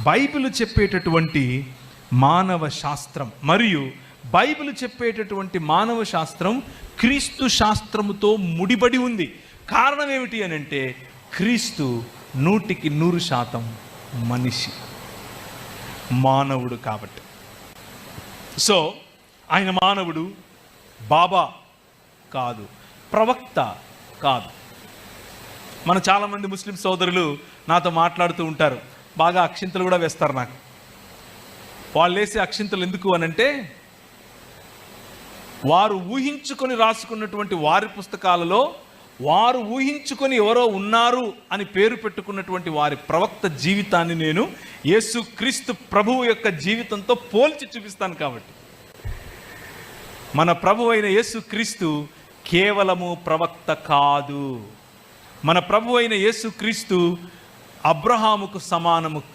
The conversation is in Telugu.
బైబిల్ చెప్పేటటువంటి మానవ శాస్త్రం మరియు బైబిల్ చెప్పేటటువంటి మానవ శాస్త్రం క్రీస్తు శాస్త్రముతో ముడిపడి ఉంది. కారణం ఏమిటి అని అంటే క్రీస్తు 100% మనిషి, మానవుడు కాబట్టి. సో ఆయన మానవుడు, బాబా కాదు, ప్రవక్త కాదు. మన చాలామంది ముస్లిం సోదరులు నాతో మాట్లాడుతూ ఉంటారు, బాగా అక్షింతలు కూడా వేస్తారు నాకు. వాళ్ళు వేసే అక్షింతలు ఎందుకు అనంటే వారు ఊహించుకొని రాసుకున్నటువంటి వారి పుస్తకాలలో వారు ఊహించుకొని ఎవరో ఉన్నారు అని పేరు పెట్టుకున్నటువంటి వారి ప్రవక్త జీవితాన్ని నేను యేసుక్రీస్తు ప్రభువు యొక్క జీవితంతో పోల్చి చూపిస్తాను. కాబట్టి మన ప్రభు అయిన యేసుక్రీస్తు కేవలము ప్రవక్త కాదు. మన ప్రభు అయిన యేసుక్రీస్తు అబ్రహాముకు సమానము కాదు.